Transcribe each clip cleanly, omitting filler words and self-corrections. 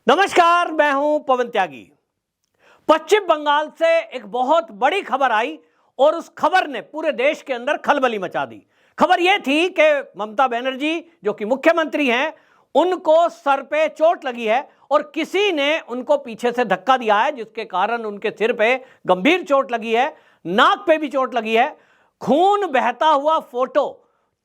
नमस्कार, मैं हूं पवन त्यागी। पश्चिम बंगाल से एक बहुत बड़ी खबर आई और उस खबर ने पूरे देश के अंदर खलबली मचा दी। खबर यह थी कि ममता बनर्जी जो कि मुख्यमंत्री हैं, उनको सर पे चोट लगी है और किसी ने उनको पीछे से धक्का दिया है, जिसके कारण उनके सिर पे गंभीर चोट लगी है, नाक पे भी चोट लगी है। खून बहता हुआ फोटो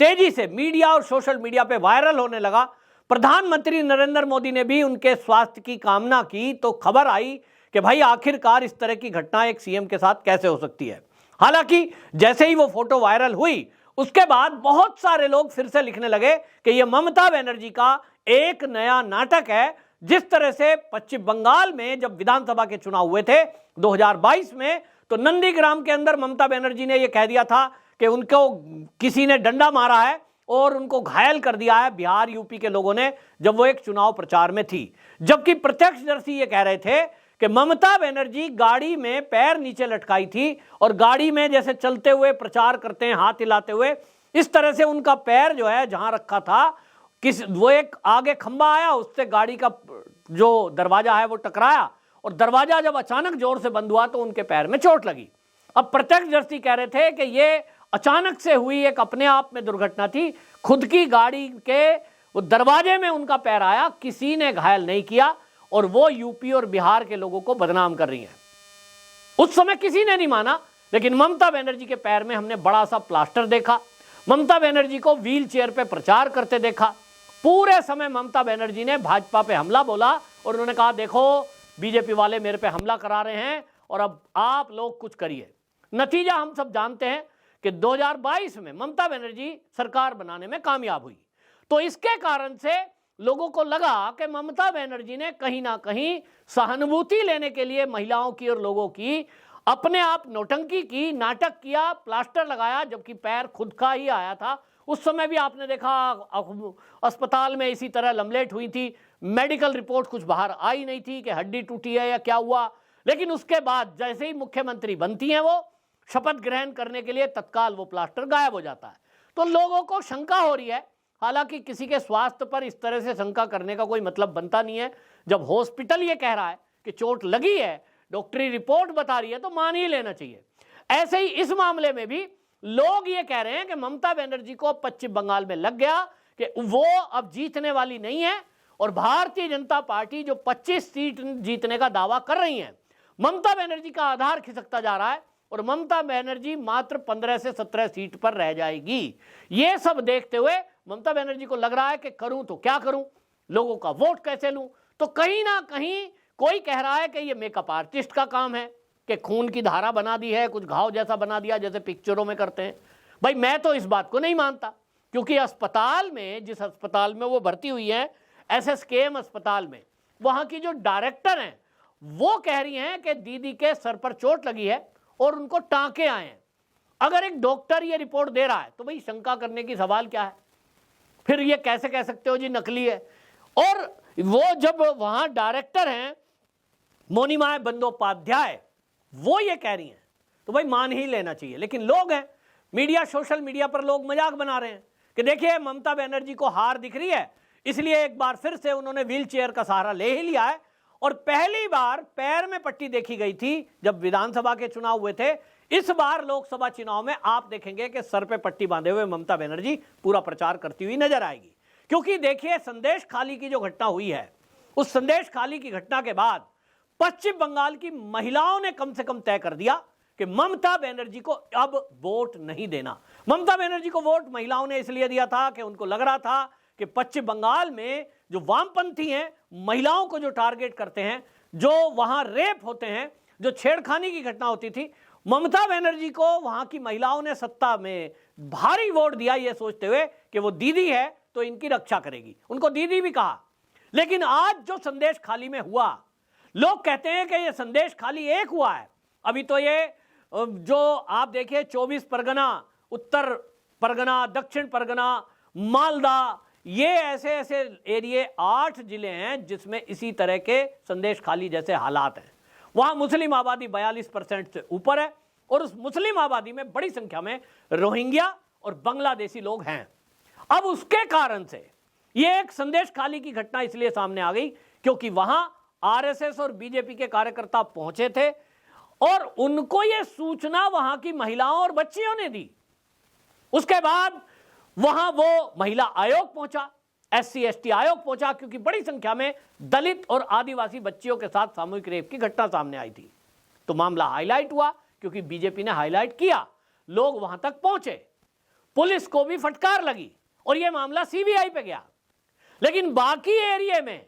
तेजी से मीडिया और सोशल मीडिया पे वायरल होने लगा। प्रधानमंत्री नरेंद्र मोदी ने भी उनके स्वास्थ्य की कामना की तो खबर आई कि भाई आखिरकार इस तरह की घटना एक सीएम के साथ कैसे हो सकती है। हालांकि जैसे ही वो फोटो वायरल हुई उसके बाद बहुत सारे लोग फिर से लिखने लगे कि ये ममता बनर्जी का एक नया नाटक है। जिस तरह से पश्चिम बंगाल में जब विधानसभा के चुनाव हुए थे 2022 में, तो नंदीग्राम के अंदर ममता बनर्जी ने यह कह दिया था कि उनको किसी ने डंडा मारा है और उनको घायल कर दिया है बिहार यूपी के लोगों ने, जब वो एक चुनाव प्रचार में थी। जबकि प्रत्यक्षदर्शी ये कह रहे थे कि ममता बनर्जी गाड़ी में पैर नीचे लटकाई थी और गाड़ी में जैसे चलते हुए प्रचार करते हैं हाथ हिलाते हुए, इस तरह से उनका पैर जो है जहां रखा था, वो एक आगे खंबा आया, उससे गाड़ी का जो दरवाजा है वो टकराया और दरवाजा जब अचानक जोर से बंद हुआ तो उनके पैर में चोट लगी। अब प्रत्यक्षदर्शी कह रहे थे कि ये अचानक से हुई एक अपने आप में दुर्घटना थी, खुद की गाड़ी के वो दरवाजे में उनका पैर आया, किसी ने घायल नहीं किया और वो यूपी और बिहार के लोगों को बदनाम कर रही हैं। उस समय किसी ने नहीं माना, लेकिन ममता बनर्जी के पैर में हमने बड़ा सा प्लास्टर देखा, ममता बनर्जी को व्हील चेयर पे प्रचार करते देखा। पूरे समय ममता बनर्जी ने भाजपा पे हमला बोला और उन्होंने कहा देखो बीजेपी वाले मेरे पे हमला करा रहे हैं और अब आप लोग कुछ करिए। नतीजा हम सब जानते हैं कि 2022 में ममता बनर्जी सरकार बनाने में कामयाब हुई। तो इसके कारण से लोगों को लगा कि ममता बनर्जी ने कहीं ना कहीं सहानुभूति लेने के लिए महिलाओं की और लोगों की अपने आप नौटंकी की, नाटक किया, प्लास्टर लगाया, जबकि पैर खुद का ही आया था। उस समय भी आपने देखा अस्पताल में इसी तरह लमलेट हुई थी, मेडिकल रिपोर्ट कुछ बाहर आई नहीं थी कि हड्डी टूटी है या क्या हुआ। लेकिन उसके बाद जैसे ही मुख्यमंत्री बनती हैं वो शपथ ग्रहण करने के लिए तत्काल वो प्लास्टर गायब हो जाता है। तो लोगों को शंका हो रही है, हालांकि किसी के स्वास्थ्य पर इस तरह से शंका करने का कोई मतलब बनता नहीं है। जब हॉस्पिटल ये कह रहा है कि चोट लगी है, डॉक्टरी रिपोर्ट बता रही है, तो मान ही लेना चाहिए। ऐसे ही इस मामले में भी लोग ये कह रहे हैं कि ममता बनर्जी को पश्चिम बंगाल में लग गया कि वो अब जीतने वाली नहीं है और भारतीय जनता पार्टी जो 25 सीट जीतने का दावा कर रही है, ममता बनर्जी का आधार खिसकता जा रहा है और ममता बनर्जी मात्र 15 से 17 सीट पर रह जाएगी। ये सब देखते हुए ममता बनर्जी को लग रहा है कि करूं तो क्या करूं, लोगों का वोट कैसे लूं। तो कहीं ना कहीं कोई कह रहा है कि ये मेकअप आर्टिस्ट का काम है कि खून की धारा बना दी है, कुछ घाव जैसा बना दिया जैसे पिक्चरों में करते हैं। भाई मैं तो इस बात को नहीं मानता, क्योंकि अस्पताल में, जिस अस्पताल में वो भर्ती हुई है, SSKM अस्पताल में, वहां की जो डायरेक्टर हैं वो कह रही हैं कि दीदी के सर पर चोट लगी है और उनको टांके आए हैं। अगर एक डॉक्टर ये रिपोर्ट दे रहा है तो भाई शंका करने की सवाल क्या है? फिर ये कैसे कह सकते हो जी नकली है? और वो जब वहां डायरेक्टर हैं मोनिमा बंदोपाध्याय, वो ये कह रही हैं तो भाई मान ही लेना चाहिए। लेकिन लोग हैं, मीडिया, सोशल मीडिया पर लोग मजाक बना रहे हैं कि देखिए ममता बनर्जी को हार दिख रही है, इसलिए एक बार फिर से उन्होंने व्हील चेयर का सहारा ले ही लिया है। और पहली बार पैर में पट्टी देखी गई थी जब विधानसभा के चुनाव हुए थे। इस बार लोकसभा चुनाव में आप देखेंगे कि सर पे पट्टी बांधे हुए ममता बनर्जी पूरा प्रचार करती हुई नजर आएगी। क्योंकि देखिए संदेश खाली की जो घटना हुई है, उस संदेश खाली की घटना के बाद पश्चिम बंगाल की महिलाओं ने कम से कम तय कर दिया कि ममता बनर्जी को अब वोट नहीं देना। ममता बनर्जी को वोट महिलाओं ने इसलिए दिया था कि उनको लग रहा था कि पश्चिम बंगाल में जो वामपंथी हैं, महिलाओं को जो टारगेट करते हैं, जो वहां रेप होते हैं, जो छेड़खानी की घटना होती थी, ममता बनर्जी को वहां की महिलाओं ने सत्ता में भारी वोट दिया ये सोचते हुए कि वो दीदी है तो इनकी रक्षा करेगी, उनको दीदी भी कहा। लेकिन आज जो संदेश खाली में हुआ, लोग कहते हैं कि ये संदेश खाली एक हुआ है। अभी तो ये जो आप देखिए 24 परगना, उत्तर परगना, दक्षिण परगना, मालदा, ये ऐसे ऐसे एरिए 8 जिले हैं जिसमें इसी तरह के संदेश खाली जैसे हालात हैं। वहां मुस्लिम आबादी 42% से ऊपर है और उस मुस्लिम आबादी में बड़ी संख्या में रोहिंग्या और बांग्लादेशी लोग हैं। अब उसके कारण से ये एक संदेश खाली की घटना इसलिए सामने आ गई क्योंकि वहां आरएसएस और बीजेपी के कार्यकर्ता पहुंचे थे और उनको यह सूचना वहां की महिलाओं और बच्चियों ने दी। उसके बाद वहां वो महिला आयोग पहुंचा, SC/ST आयोग पहुंचा, क्योंकि बड़ी संख्या में दलित और आदिवासी बच्चियों के साथ सामूहिक रेप की घटना सामने आई थी। तो मामला हाईलाइट हुआ, क्योंकि बीजेपी ने हाईलाइट किया, लोग वहां तक पहुंचे, पुलिस को भी फटकार लगी और यह मामला CBI पे गया। लेकिन बाकी एरिया में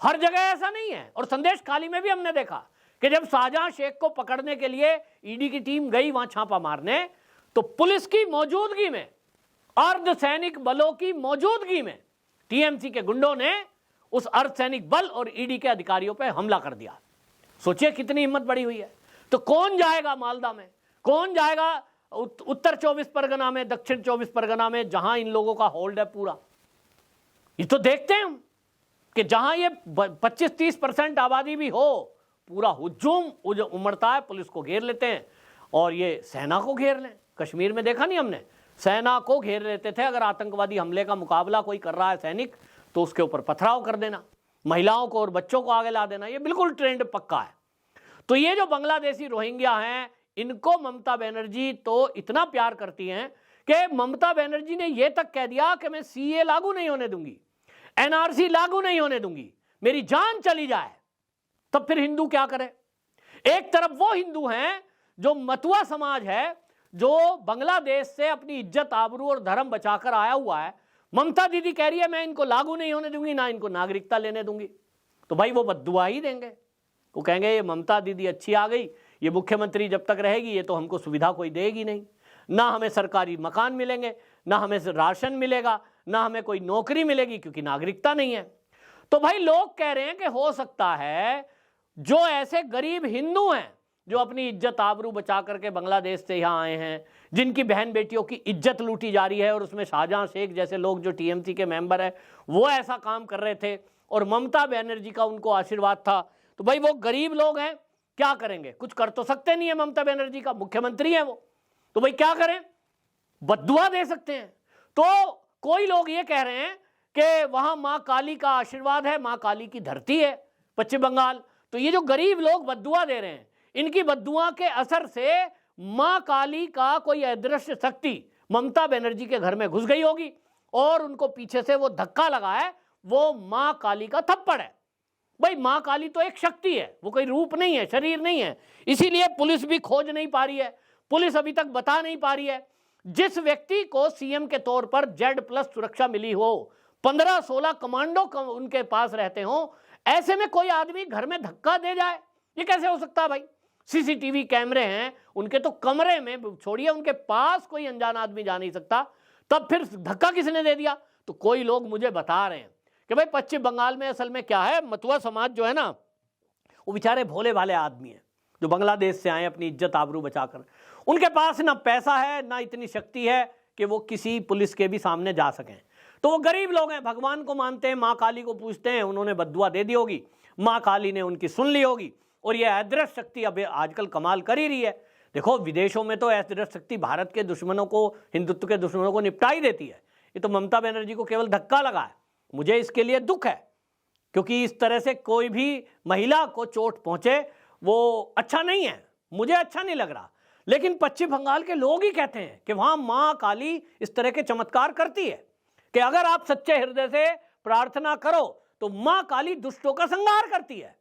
हर जगह ऐसा नहीं है। और संदेश खाली में भी हमने देखा कि जब शाहजहां शेख को पकड़ने के लिए ईडी की टीम गई वहां छापा मारने, तो पुलिस की मौजूदगी में, अर्धसैनिक बलों की मौजूदगी में TMC के गुंडों ने उस अर्धसैनिक बल और ईडी के अधिकारियों पर हमला कर दिया। सोचिए कितनी हिम्मत बड़ी हुई है। तो कौन जाएगा मालदा में, कौन जाएगा उत्तर 24 परगना में, दक्षिण 24 परगना में, जहां इन लोगों का होल्ड है पूरा। ये तो देखते हैं हम कि जहां ये 25-30% आबादी भी हो, पूरा हुजूम उमड़ता है, पुलिस को घेर लेते हैं और ये सेना को घेर लें। कश्मीर में देखा नहीं हमने, सेना को घेर लेते थे। अगर आतंकवादी हमले का मुकाबला कोई कर रहा है सैनिक, तो उसके ऊपर पथराव कर देना, महिलाओं को और बच्चों को आगे ला देना, ये बिल्कुल ट्रेंड पक्का है। तो ये जो बांग्लादेशी रोहिंग्या हैं, इनको ममता बनर्जी तो इतना प्यार करती हैं कि ममता बनर्जी ने यह तक कह दिया कि मैं CA लागू नहीं होने दूंगी, NRC लागू नहीं होने दूंगी, मेरी जान चली जाए। तब फिर हिंदू क्या करे? एक तरफ वो हिंदू हैं जो मतुआ समाज है, जो बांग्लादेश से अपनी इज्जत, आबरू और धर्म बचाकर आया हुआ है। ममता दीदी कह रही है मैं इनको लागू नहीं होने दूंगी, ना इनको नागरिकता लेने दूंगी। तो भाई वो बद्दुआ ही देंगे, वो कहेंगे ये ममता दीदी अच्छी आ गई, ये मुख्यमंत्री जब तक रहेगी ये तो हमको सुविधा कोई देगी नहीं, ना हमें सरकारी मकान मिलेंगे, ना हमें राशन मिलेगा, ना हमें कोई नौकरी मिलेगी, क्योंकि नागरिकता नहीं है। तो भाई लोग कह रहे हैं कि हो सकता है जो ऐसे गरीब हिंदू हैं जो अपनी इज्जत आबरू बचा करके बांग्लादेश से यहाँ आए हैं, जिनकी बहन बेटियों की इज्जत लूटी जा रही है, और उसमें शाहजहां शेख जैसे लोग जो TMC के मेंबर है वो ऐसा काम कर रहे थे और ममता बनर्जी का उनको आशीर्वाद था। तो भाई वो गरीब लोग हैं, क्या करेंगे? कुछ कर तो सकते नहीं है, ममता बनर्जी का मुख्यमंत्री है वो, तो भाई क्या करें? बद्दुआ दे सकते हैं। तो कोई लोग ये कह रहे हैं कि वहां मां काली का आशीर्वाद है, मां काली की धरती है पश्चिम बंगाल। तो ये जो गरीब लोग बद्दुआ दे रहे हैं, इनकी बद्दुआ के असर से मां काली का कोई अदृश्य शक्ति ममता बनर्जी के घर में घुस गई होगी और उनको पीछे से वो धक्का लगा है, वो मां काली का थप्पड़ है। भाई मां काली तो एक शक्ति है, वो कोई रूप नहीं है, शरीर नहीं है। इसीलिए पुलिस भी खोज नहीं पा रही है, पुलिस अभी तक बता नहीं पा रही है। जिस व्यक्ति को CM के तौर पर Z+ सुरक्षा मिली हो, 15-16 कमांडो उनके पास रहते हो, ऐसे में कोई आदमी घर में धक्का दे जाए, ये कैसे हो सकता है भाई? CCTV कैमरे हैं उनके, तो कमरे में छोड़िए, उनके पास कोई अनजान आदमी जा नहीं सकता, तब फिर धक्का किसने दे दिया? तो कोई लोग मुझे बता रहे हैं कि भाई पश्चिम बंगाल में असल में क्या है, मतुआ समाज जो है ना, वो बेचारे भोले भाले आदमी हैं जो बांग्लादेश से आए अपनी इज्जत आबरू बचाकर। उनके पास ना पैसा है, ना इतनी शक्ति है कि वो किसी पुलिस के भी सामने जा सकें। तो वो गरीब लोग हैं, भगवान को मानते हैं, माँ काली को पूछते हैं, उन्होंने बद्दुआ दे दी होगी, माँ काली ने उनकी सुन ली होगी, और ये अदृश्य शक्ति अब आजकल कमाल कर ही रही है। देखो विदेशों में तो अदृश्य शक्ति भारत के दुश्मनों को, हिंदुत्व के दुश्मनों को निपटा ही देती है। ये तो ममता बनर्जी को केवल धक्का लगा है। मुझे इसके लिए दुख है, क्योंकि इस तरह से कोई भी महिला को चोट पहुंचे वो अच्छा नहीं है, मुझे अच्छा नहीं लग रहा। लेकिन पश्चिम बंगाल के लोग ही कहते हैं कि वहां मां काली इस तरह के चमत्कार करती है कि अगर आप सच्चे हृदय से प्रार्थना करो तो मां काली दुष्टों का संहार करती है।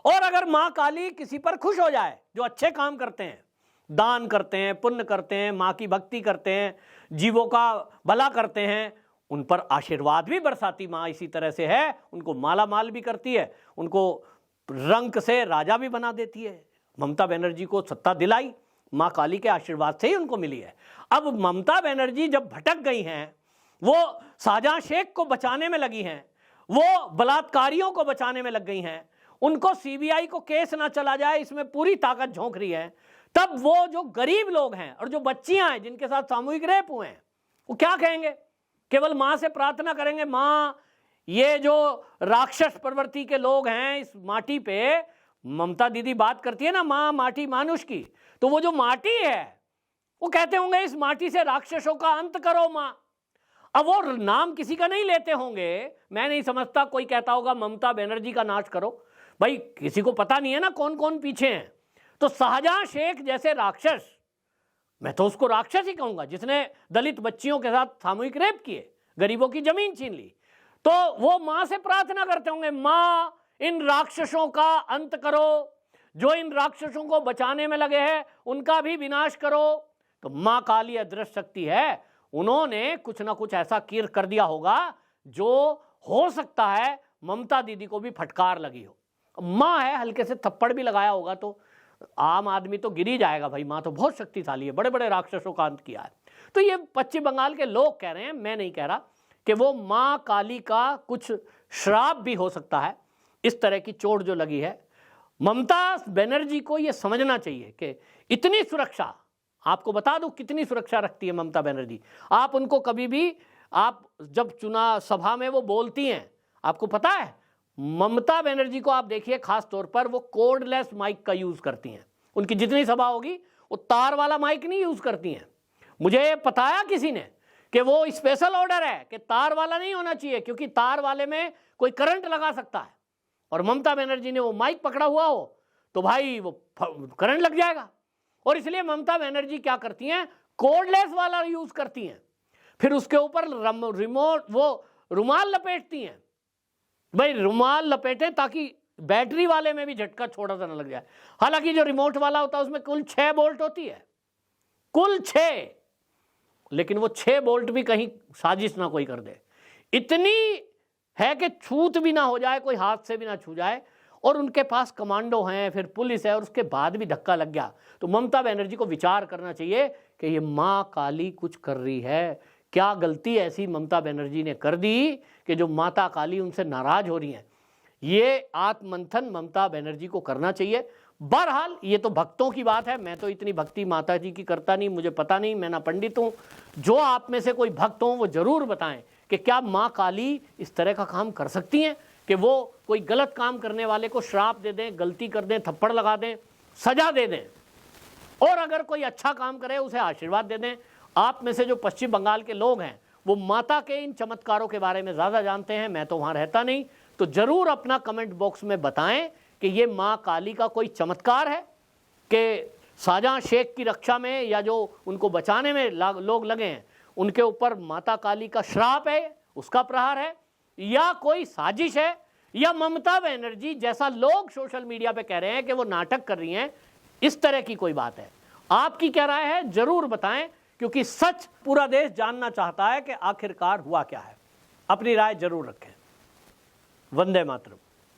और अगर मां काली किसी पर खुश हो जाए, जो अच्छे काम करते हैं, दान करते हैं, पुण्य करते हैं, मां की भक्ति करते हैं, जीवों का भला करते हैं, उन पर आशीर्वाद भी बरसाती मां इसी तरह से है, उनको माला माल भी करती है, उनको रंक से राजा भी बना देती है। ममता बनर्जी को सत्ता दिलाई मां काली के आशीर्वाद से ही उनको मिली है। अब ममता बनर्जी जब भटक गई हैं, वो शाहजहां शेख को बचाने में लगी हैं, वो बलात्कारियों को बचाने में लग गई हैं, उनको CBI को केस ना चला जाए इसमें पूरी ताकत झोंक रही है, तब वो जो गरीब लोग हैं और जो बच्चियां हैं जिनके साथ सामूहिक रेप हुए हैं, वो क्या कहेंगे? केवल मां से प्रार्थना करेंगे, मां ये जो राक्षस प्रवृत्ति के लोग हैं इस माटी पे, ममता दीदी बात करती है ना, मां माटी मानुष की, तो वो जो माटी है वो कहते होंगे इस माटी से राक्षसों का अंत करो मां। अब वो नाम किसी का नहीं लेते होंगे, मैं नहीं समझता कोई कहता होगा ममता बनर्जी का नाश करो। भाई किसी को पता नहीं है ना कौन कौन पीछे हैं। तो शाहजहां शेख जैसे राक्षस, मैं तो उसको राक्षस ही कहूंगा, जिसने दलित बच्चियों के साथ सामूहिक रेप किए, गरीबों की जमीन छीन ली, तो वो मां से प्रार्थना करते होंगे, मां इन राक्षसों का अंत करो, जो इन राक्षसों को बचाने में लगे हैं उनका भी विनाश करो। तो मां काली अदृश्य शक्ति है, उन्होंने कुछ ना कुछ ऐसा कीर कर दिया होगा जो हो सकता है ममता दीदी को भी फटकार लगी हो। मां है, हल्के से थप्पड़ भी लगाया होगा तो आम आदमी तो गिर ही जाएगा। भाई मां तो बहुत शक्तिशाली है, बड़े बड़े राक्षसों का अंत किया है। तो ये पश्चिम बंगाल के लोग कह रहे हैं, मैं नहीं कह रहा, कि वो मां काली का कुछ श्राप भी हो सकता है, इस तरह की चोट जो लगी है। ममता बनर्जी को ये समझना चाहिए कि इतनी सुरक्षा, आपको बता दूं कितनी सुरक्षा रखती है ममता बनर्जी। आप उनको कभी भी, आप जब चुनाव सभा में वो बोलती हैं, आपको पता है ममता बनर्जी को आप देखिए, खास तौर पर वो कोर्डलेस माइक का यूज करती हैं। उनकी जितनी सभा होगी वो तार वाला माइक नहीं यूज करती हैं। मुझे बताया किसी ने कि वो स्पेशल ऑर्डर है कि तार वाला नहीं होना चाहिए, क्योंकि तार वाले में कोई करंट लगा सकता है, और ममता बनर्जी ने वो माइक पकड़ा हुआ हो तो भाई वो करंट लग जाएगा। और इसलिए ममता बनर्जी क्या करती हैं, कोर्डलेस वाला यूज करती हैं, फिर उसके ऊपर रिमोट वो रुमाल लपेटती हैं। भाई रुमाल लपेटें ताकि बैटरी वाले में भी झटका छोटा सा ना लग जाए। हालांकि जो रिमोट वाला होता है उसमें कुल 6 बोल्ट होती है, कुल 6, लेकिन वो 6 बोल्ट भी कहीं साजिश ना कोई कर दे, इतनी है कि छूत भी ना हो जाए, कोई हाथ से भी ना छू जाए। और उनके पास कमांडो हैं, फिर पुलिस है, और उसके बाद भी धक्का लग गया तो ममता बनर्जी को विचार करना चाहिए कि ये मां काली कुछ कर रही है। क्या गलती ऐसी ममता बनर्जी ने कर दी कि जो माता काली उनसे नाराज हो रही हैं। ये आत्ममंथन ममता बनर्जी को करना चाहिए। बहरहाल ये तो भक्तों की बात है, मैं तो इतनी भक्ति माता जी की करता नहीं, मुझे पता नहीं, मैं ना पंडित हूँ। जो आप में से कोई भक्त हो वो जरूर बताएं कि क्या माँ काली इस तरह का काम कर सकती हैं कि वो कोई गलत काम करने वाले को श्राप दे दें, गलती कर दें, थप्पड़ लगा दें, सजा दे दें, और अगर कोई अच्छा काम करे उसे आशीर्वाद दे दें। आप में से जो पश्चिम बंगाल के लोग हैं वो माता के इन चमत्कारों के बारे में ज़्यादा जानते हैं, मैं तो वहाँ रहता नहीं, तो ज़रूर अपना कमेंट बॉक्स में बताएं कि ये माँ काली का कोई चमत्कार है कि शाहजहां शेख की रक्षा में या जो उनको बचाने में लोग लगे हैं उनके ऊपर माता काली का श्राप है, उसका प्रहार है, या कोई साजिश है, या ममता बनर्जी जैसा लोग सोशल मीडिया पे कह रहे हैं कि वो नाटक कर रही हैं, इस तरह की कोई बात है। आपकी क्या राय है जरूर बताएं, क्योंकि सच पूरा देश जानना चाहता है कि आखिरकार हुआ क्या है। अपनी राय जरूर रखें। वंदे मातरम।